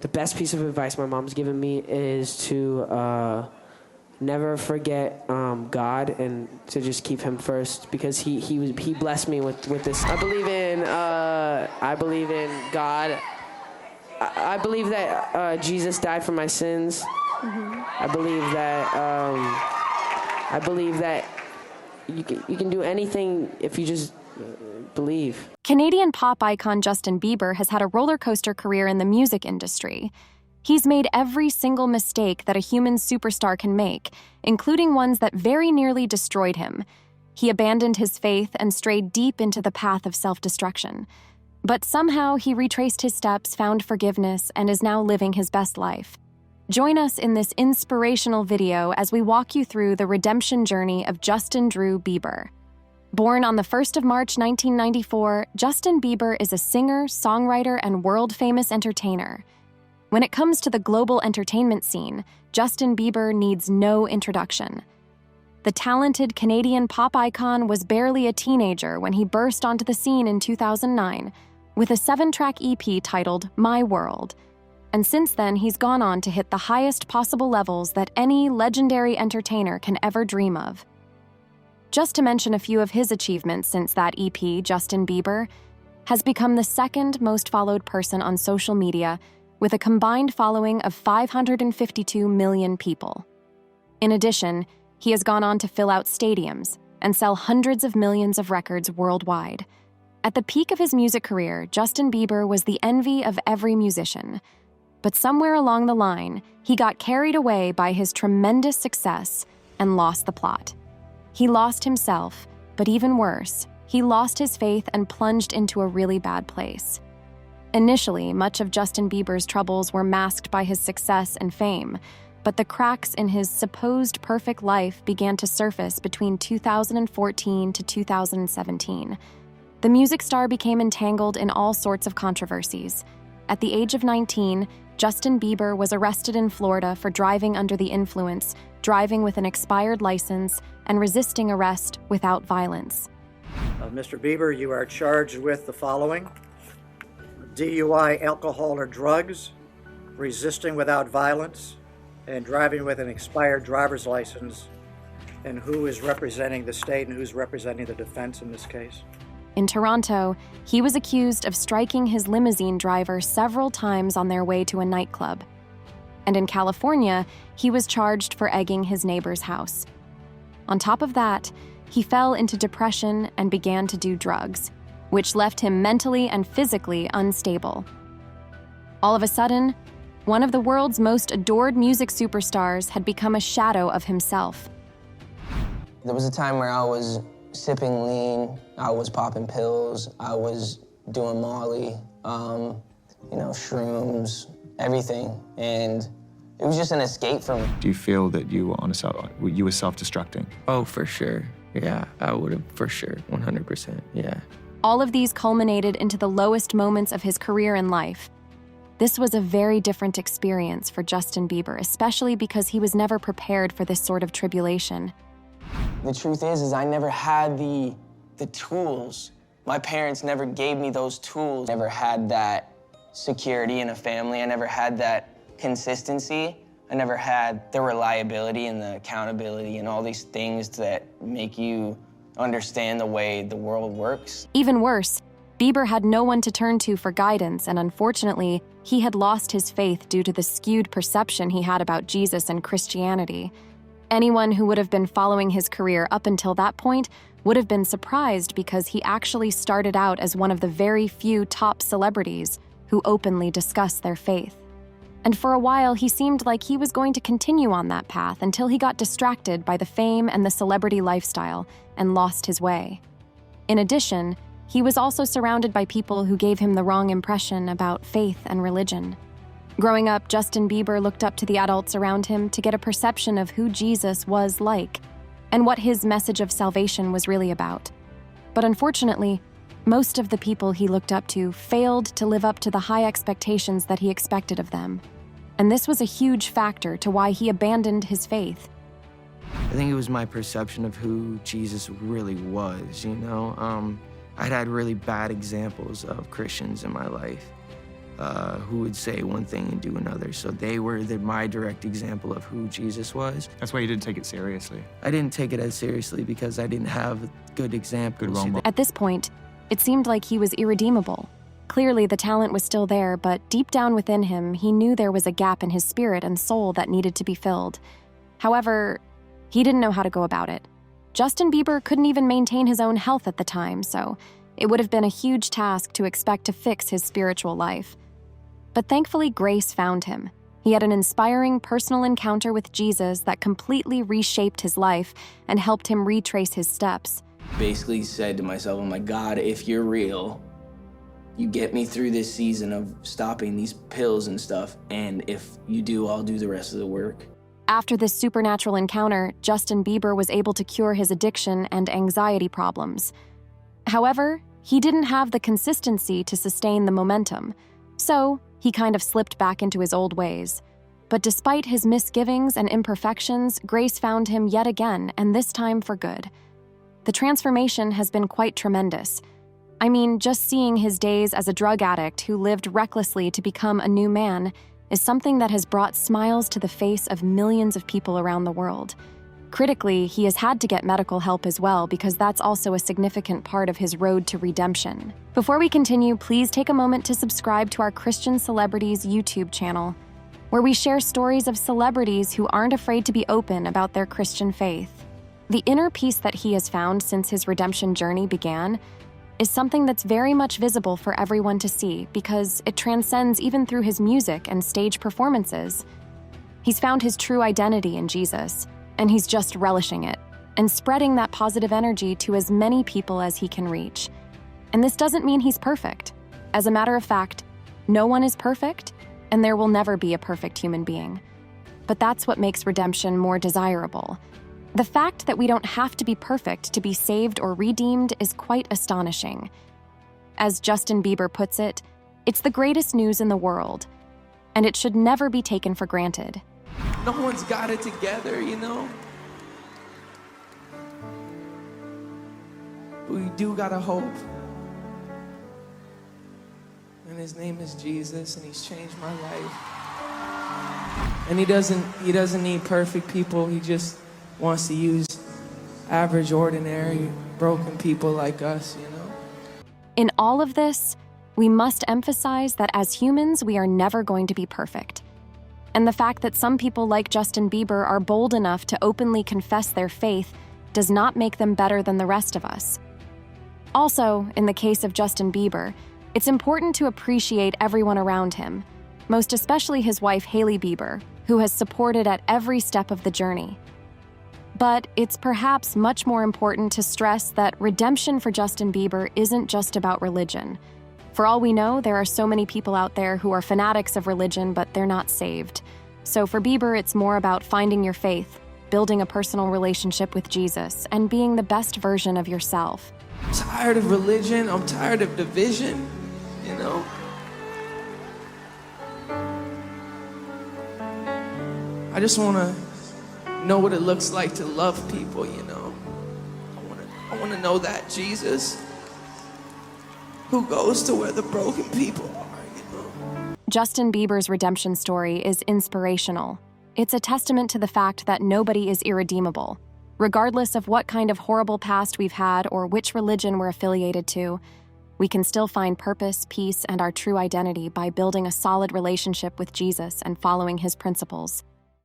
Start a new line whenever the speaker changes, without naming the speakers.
The best piece of advice my mom's given me is to never forget God and to just keep him first, because he blessed me with this. I believe in God. I believe that Jesus died for my sins. Mm-hmm. I believe that you can do anything if you just believe.
Canadian pop icon Justin Bieber has had a roller coaster career in the music industry. He's made every single mistake that a human superstar can make, including ones that very nearly destroyed him. He abandoned his faith and strayed deep into the path of self-destruction. But somehow he retraced his steps, found forgiveness, and is now living his best life. Join us in this inspirational video as we walk you through the redemption journey of Justin Drew Bieber. Born on the 1st of March 1994, Justin Bieber is a singer, songwriter, and world-famous entertainer. When it comes to the global entertainment scene, Justin Bieber needs no introduction. The talented Canadian pop icon was barely a teenager when he burst onto the scene in 2009 with a 7-track EP titled My World. And since then, he's gone on to hit the highest possible levels that any legendary entertainer can ever dream of. Just to mention a few of his achievements since that EP, Justin Bieber has become the second most followed person on social media with a combined following of 552 million people. In addition, he has gone on to fill out stadiums and sell hundreds of millions of records worldwide. At the peak of his music career, Justin Bieber was the envy of every musician. But somewhere along the line, he got carried away by his tremendous success and lost the plot. He lost himself, but even worse, he lost his faith and plunged into a really bad place. Initially, much of Justin Bieber's troubles were masked by his success and fame, but the cracks in his supposed perfect life began to surface between 2014 to 2017. The music star became entangled in all sorts of controversies. At the age of 19, Justin Bieber was arrested in Florida for driving under the influence, driving with an expired license, and resisting arrest without violence.
Mr. Bieber, you are charged with the following: DUI, alcohol or drugs, resisting without violence, and driving with an expired driver's license. And who is representing the state and who's representing the defense in this case?
In Toronto, he was accused of striking his limousine driver several times on their way to a nightclub. And in California, he was charged for egging his neighbor's house. On top of that, he fell into depression and began to do drugs, which left him mentally and physically unstable. All of a sudden, one of the world's most adored music superstars had become a shadow of himself.
There was a time where I was sipping lean, I was popping pills, I was doing Molly, shrooms, everything, and it was just an escape from me.
Do you feel that you were self-destructing?
Oh, for sure. Yeah, I would have, for sure, 100%, yeah.
All of these culminated into the lowest moments of his career and life. This was a very different experience for Justin Bieber, especially because he was never prepared for this sort of tribulation.
The truth is I never had the tools. My parents never gave me those tools. Never had that security in a family. I never had that consistency. I never had the reliability and the accountability and all these things that make you understand the way the world works.
Even worse, Bieber had no one to turn to for guidance, and unfortunately, he had lost his faith due to the skewed perception he had about Jesus and Christianity. Anyone who would have been following his career up until that point would have been surprised because he actually started out as one of the very few top celebrities who openly discuss their faith. And for a while, he seemed like he was going to continue on that path until he got distracted by the fame and the celebrity lifestyle and lost his way. In addition, he was also surrounded by people who gave him the wrong impression about faith and religion. Growing up, Justin Bieber looked up to the adults around him to get a perception of who Jesus was like and what his message of salvation was really about. But unfortunately, most of the people he looked up to failed to live up to the high expectations that he expected of them. And this was a huge factor to why he abandoned his faith.
I think it was my perception of who Jesus really was, I'd had really bad examples of Christians in my life. who would say one thing and do another. So they were my direct example of who Jesus was.
That's why you didn't take it seriously.
I didn't take it as seriously because I didn't have good examples.
Good role model.
At this point, it seemed like he was irredeemable. Clearly, the talent was still there, but deep down within him, he knew there was a gap in his spirit and soul that needed to be filled. However, he didn't know how to go about it. Justin Bieber couldn't even maintain his own health at the time, so it would have been a huge task to expect to fix his spiritual life. But thankfully, grace found him. He had an inspiring personal encounter with Jesus that completely reshaped his life and helped him retrace his steps.
Basically said to myself, I'm like, God, if you're real, you get me through this season of stopping these pills and stuff, and if you do, I'll do the rest of the work.
After this supernatural encounter, Justin Bieber was able to cure his addiction and anxiety problems. However, he didn't have the consistency to sustain the momentum, so he kind of slipped back into his old ways. But despite his misgivings and imperfections, grace found him yet again, and this time for good. The transformation has been quite tremendous. I mean, just seeing his days as a drug addict who lived recklessly to become a new man is something that has brought smiles to the face of millions of people around the world. Critically, he has had to get medical help as well because that's also a significant part of his road to redemption. Before we continue, please take a moment to subscribe to our Christian Celebrities YouTube channel, where we share stories of celebrities who aren't afraid to be open about their Christian faith. The inner peace that he has found since his redemption journey began is something that's very much visible for everyone to see because it transcends even through his music and stage performances. He's found his true identity in Jesus, and he's just relishing it and spreading that positive energy to as many people as he can reach. And this doesn't mean he's perfect. As a matter of fact, no one is perfect, and there will never be a perfect human being. But that's what makes redemption more desirable. The fact that we don't have to be perfect to be saved or redeemed is quite astonishing. As Justin Bieber puts it, it's the greatest news in the world, and it should never be taken for granted.
No one's got it together, you know? But we do got a hope. And his name is Jesus, and he's changed my life. And he doesn't need perfect people. He just wants to use average, ordinary, broken people like us, you know?
In all of this, we must emphasize that as humans, we are never going to be perfect. And the fact that some people like Justin Bieber are bold enough to openly confess their faith does not make them better than the rest of us. Also, in the case of Justin Bieber, it's important to appreciate everyone around him, most especially his wife Hailey Bieber, who has supported at every step of the journey. But it's perhaps much more important to stress that redemption for Justin Bieber isn't just about religion. For all we know, there are so many people out there who are fanatics of religion, but they're not saved. So for Bieber, it's more about finding your faith, building a personal relationship with Jesus, and being the best version of yourself.
I'm tired of religion. I'm tired of division, you know? I just want to know what it looks like to love people, you know? I want to know that Jesus who goes to where the broken people are, you know?
Justin Bieber's redemption story is inspirational. It's a testament to the fact that nobody is irredeemable. Regardless of what kind of horrible past we've had or which religion we're affiliated to, we can still find purpose, peace, and our true identity by building a solid relationship with Jesus and following his principles.